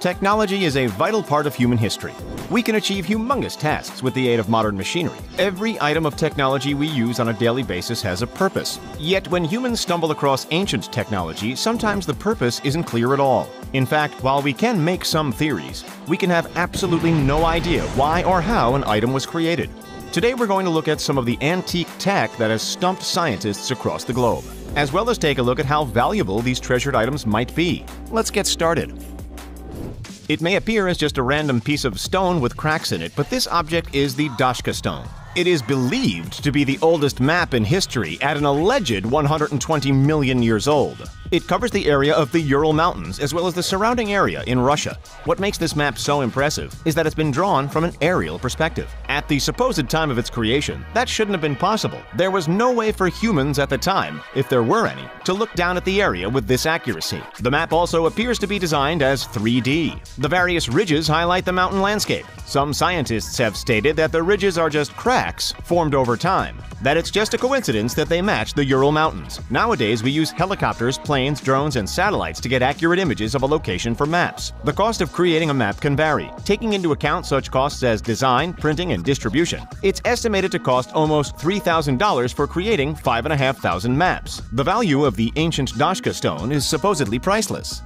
Technology is a vital part of human history. We can achieve humongous tasks with the aid of modern machinery. Every item of technology we use on a daily basis has a purpose. Yet when humans stumble across ancient technology, sometimes the purpose isn't clear at all. In fact, while we can make some theories, we can have absolutely no idea why or how an item was created. Today we're going to look at some of the antique tech that has stumped scientists across the globe, as well as take a look at how valuable these treasured items might be. Let's get started. It may appear as just a random piece of stone with cracks in it, but this object is the Dashka stone. It is believed to be the oldest map in history at an alleged 120 million years old. It covers the area of the Ural Mountains as well as the surrounding area in Russia. What makes this map so impressive is that it's been drawn from an aerial perspective. At the supposed time of its creation, that shouldn't have been possible. There was no way for humans at the time, if there were any, to look down at the area with this accuracy. The map also appears to be designed as 3D. The various ridges highlight the mountain landscape. Some scientists have stated that the ridges are just cracks formed over time, that it's just a coincidence that they match the Ural Mountains. Nowadays, we use helicopters, planes, drones, and satellites to get accurate images of a location for maps. The cost of creating a map can vary. Taking into account such costs as design, printing, and distribution, it's estimated to cost almost $3,000 for creating 5,500 maps. The value of the ancient Dashka stone is supposedly priceless.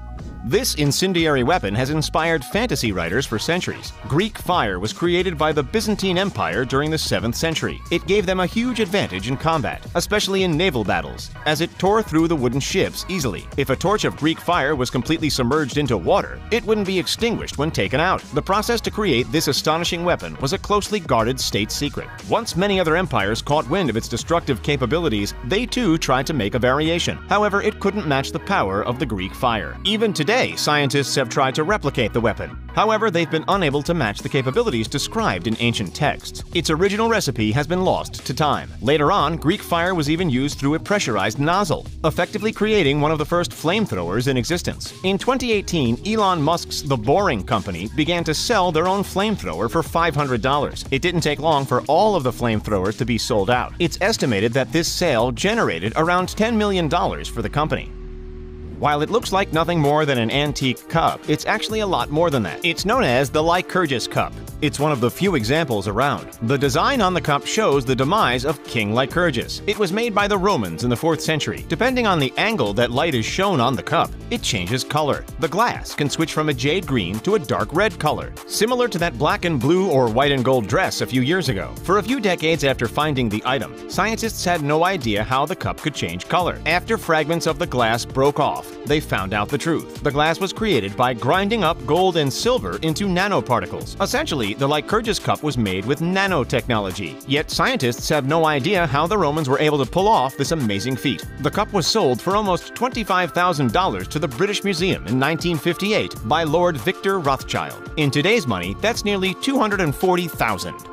This incendiary weapon has inspired fantasy writers for centuries. Greek fire was created by the Byzantine Empire during the 7th century. It gave them a huge advantage in combat, especially in naval battles, as it tore through the wooden ships easily. If a torch of Greek fire was completely submerged into water, it wouldn't be extinguished when taken out. The process to create this astonishing weapon was a closely guarded state secret. Once many other empires caught wind of its destructive capabilities, they too tried to make a variation. However, it couldn't match the power of the Greek fire. Even today, scientists have tried to replicate the weapon. However, they've been unable to match the capabilities described in ancient texts. Its original recipe has been lost to time. Later on, Greek fire was even used through a pressurized nozzle, effectively creating one of the first flamethrowers in existence. In 2018, Elon Musk's The Boring Company began to sell their own flamethrower for $500. It didn't take long for all of the flamethrowers to be sold out. It's estimated that this sale generated around $10 million for the company. While it looks like nothing more than an antique cup, it's actually a lot more than that. It's known as the Lycurgus cup. It's one of the few examples around. The design on the cup shows the demise of King Lycurgus. It was made by the Romans in the 4th century. Depending on the angle that light is shown on the cup, it changes color. The glass can switch from a jade green to a dark red color, similar to that black and blue or white and gold dress a few years ago. For a few decades after finding the item, scientists had no idea how the cup could change color. After fragments of the glass broke off, they found out the truth. The glass was created by grinding up gold and silver into nanoparticles. Essentially, the Lycurgus cup was made with nanotechnology. Yet scientists have no idea how the Romans were able to pull off this amazing feat. The cup was sold for almost $25,000 to the British Museum in 1958 by Lord Victor Rothschild. In today's money, that's nearly $240,000.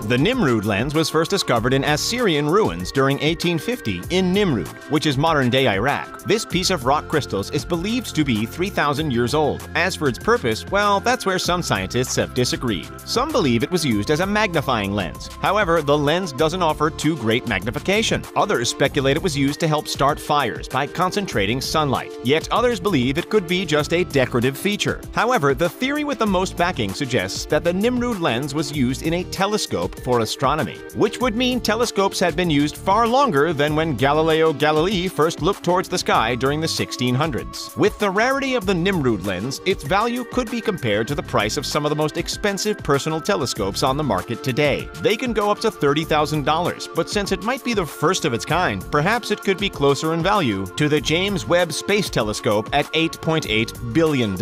The Nimrud lens was first discovered in Assyrian ruins during 1850 in Nimrud, which is modern-day Iraq. This piece of rock crystals is believed to be 3,000 years old. As for its purpose, well, that's where some scientists have disagreed. Some believe it was used as a magnifying lens. However, the lens doesn't offer too great magnification. Others speculate it was used to help start fires by concentrating sunlight. Yet others believe it could be just a decorative feature. However, the theory with the most backing suggests that the Nimrud lens was used in a telescope for astronomy, which would mean telescopes had been used far longer than when Galileo Galilei first looked towards the sky during the 1600s. With the rarity of the Nimrud lens, its value could be compared to the price of some of the most expensive personal telescopes on the market today. They can go up to $30,000, but since it might be the first of its kind, perhaps it could be closer in value to the James Webb Space Telescope at $8.8 billion.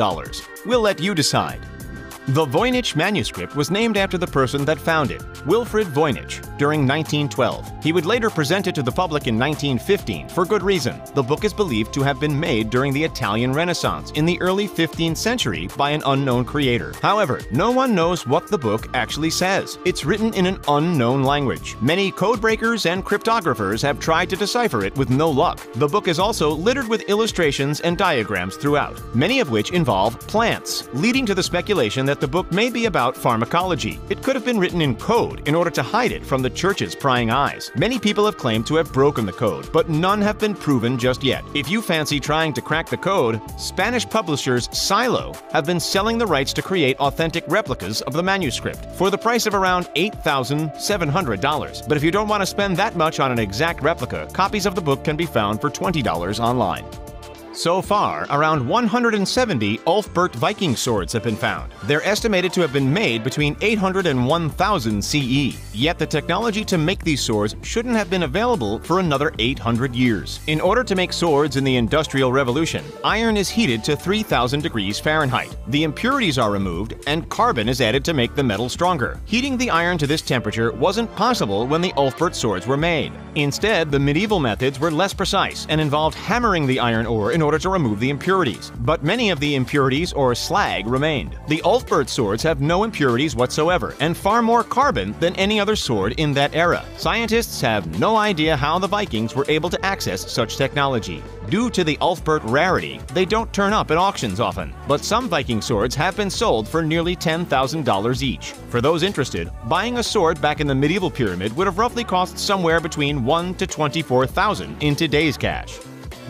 We'll let you decide. The Voynich manuscript was named after the person that found it, Wilfrid Voynich, during 1912. He would later present it to the public in 1915 for good reason. The book is believed to have been made during the Italian Renaissance in the early 15th century by an unknown creator. However, no one knows what the book actually says. It's written in an unknown language. Many codebreakers and cryptographers have tried to decipher it with no luck. The book is also littered with illustrations and diagrams throughout, many of which involve plants, leading to the speculation that that the book may be about pharmacology. It could have been written in code in order to hide it from the church's prying eyes. Many people have claimed to have broken the code, but none have been proven just yet. If you fancy trying to crack the code, Spanish publishers Silo have been selling the rights to create authentic replicas of the manuscript for the price of around $8,700. But if you don't want to spend that much on an exact replica, copies of the book can be found for $20 online. So far, around 170 Ulfbert Viking swords have been found. They're estimated to have been made between 800 and 1000 CE. Yet the technology to make these swords shouldn't have been available for another 800 years. In order to make swords in the Industrial Revolution, iron is heated to 3000 degrees Fahrenheit. The impurities are removed, and carbon is added to make the metal stronger. Heating the iron to this temperature wasn't possible when the Ulfbert swords were made. Instead, the medieval methods were less precise and involved hammering the iron ore in order to remove the impurities. But many of the impurities, or slag, remained. The Ulfbert swords have no impurities whatsoever, and far more carbon than any other sword in that era. Scientists have no idea how the Vikings were able to access such technology. Due to the Ulfbert rarity, they don't turn up at auctions often. But some Viking swords have been sold for nearly $10,000 each. For those interested, buying a sword back in the medieval pyramid would have roughly cost somewhere between $1,000 to $24,000 in today's cash.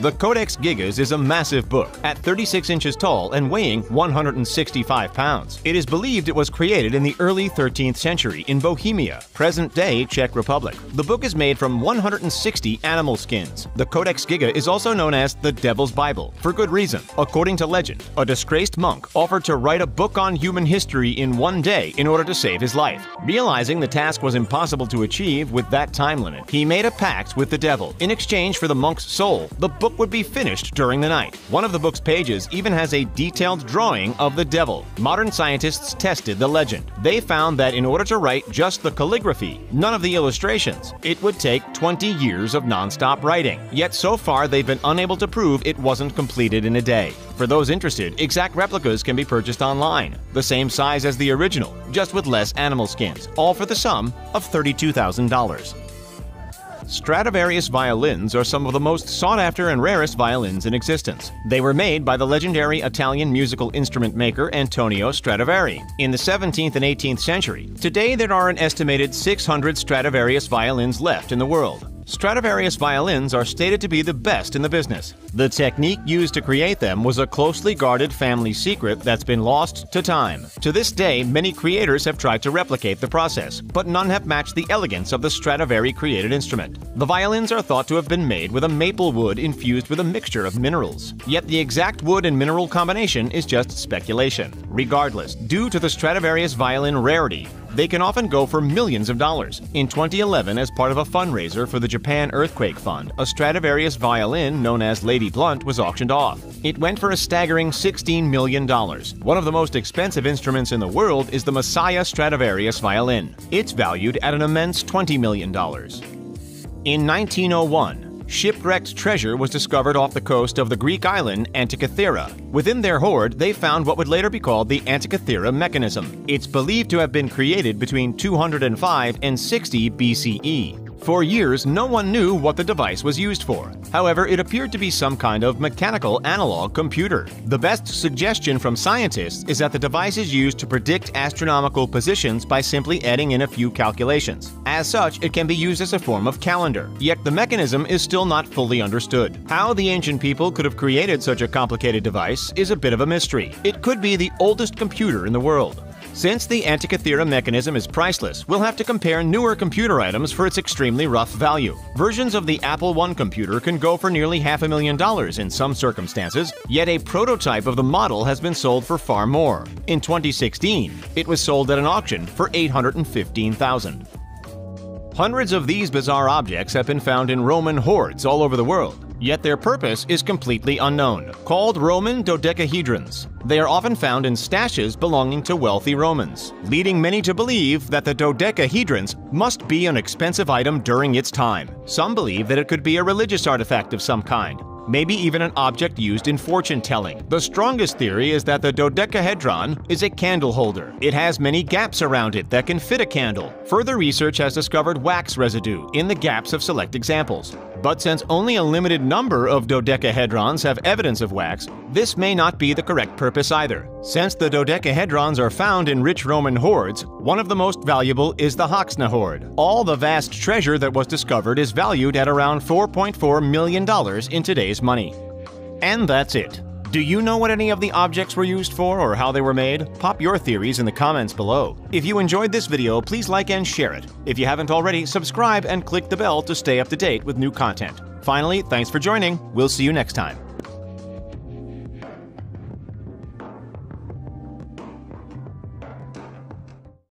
The Codex Gigas is a massive book, at 36 inches tall and weighing 165 pounds. It is believed it was created in the early 13th century in Bohemia, present-day Czech Republic. The book is made from 160 animal skins. The Codex Giga is also known as the Devil's Bible, for good reason. According to legend, a disgraced monk offered to write a book on human history in one day in order to save his life. Realizing the task was impossible to achieve with that time limit, he made a pact with the devil. In exchange for the monk's soul, the book would be finished during the night. One of the book's pages even has a detailed drawing of the devil. Modern scientists tested the legend. They found that in order to write just the calligraphy, none of the illustrations, it would take 20 years of non-stop writing. Yet so far they've been unable to prove it wasn't completed in a day. For those interested, exact replicas can be purchased online, the same size as the original, just with less animal skins, all for the sum of $32,000. Stradivarius violins are some of the most sought-after and rarest violins in existence. They were made by the legendary Italian musical instrument maker Antonio Stradivari in the 17th and 18th century. Today, there are an estimated 600 Stradivarius violins left in the world. Stradivarius violins are stated to be the best in the business. The technique used to create them was a closely guarded family secret that's been lost to time. To this day, many creators have tried to replicate the process, but none have matched the elegance of the Stradivari-created instrument. The violins are thought to have been made with a maple wood infused with a mixture of minerals. Yet the exact wood and mineral combination is just speculation. Regardless, due to the Stradivarius violin rarity, they can often go for millions of dollars. In 2011, as part of a fundraiser for the Japan Earthquake Fund, a Stradivarius violin known as Lady Blunt was auctioned off. It went for a staggering $16 million. One of the most expensive instruments in the world is the Messiah Stradivarius violin. It's valued at an immense $20 million. In 1901, shipwrecked treasure was discovered off the coast of the Greek island Antikythera. Within their hoard, they found what would later be called the Antikythera mechanism. It's believed to have been created between 205 and 60 BCE. For years, no one knew what the device was used for. However, it appeared to be some kind of mechanical analog computer. The best suggestion from scientists is that the device is used to predict astronomical positions by simply adding in a few calculations. As such, it can be used as a form of calendar. Yet the mechanism is still not fully understood. How the ancient people could have created such a complicated device is a bit of a mystery. It could be the oldest computer in the world. Since the Antikythera mechanism is priceless, we'll have to compare newer computer items for its extremely rough value. Versions of the Apple I computer can go for nearly $500,000 in some circumstances, yet a prototype of the model has been sold for far more. In 2016, it was sold at an auction for $815,000. Hundreds of these bizarre objects have been found in Roman hoards all over the world. Yet their purpose is completely unknown. Called Roman dodecahedrons, they are often found in stashes belonging to wealthy Romans, leading many to believe that the dodecahedrons must be an expensive item during its time. Some believe that it could be a religious artifact of some kind, maybe even an object used in fortune-telling. The strongest theory is that the dodecahedron is a candle holder. It has many gaps around it that can fit a candle. Further research has discovered wax residue in the gaps of select examples. But since only a limited number of dodecahedrons have evidence of wax, this may not be the correct purpose either. Since the dodecahedrons are found in rich Roman hoards, one of the most valuable is the Hoxna hoard. All the vast treasure that was discovered is valued at around $4.4 million in today's money. And that's it. Do you know what any of the objects were used for or how they were made? Pop your theories in the comments below. If you enjoyed this video, please like and share it. If you haven't already, subscribe and click the bell to stay up to date with new content. Finally, thanks for joining. We'll see you next time.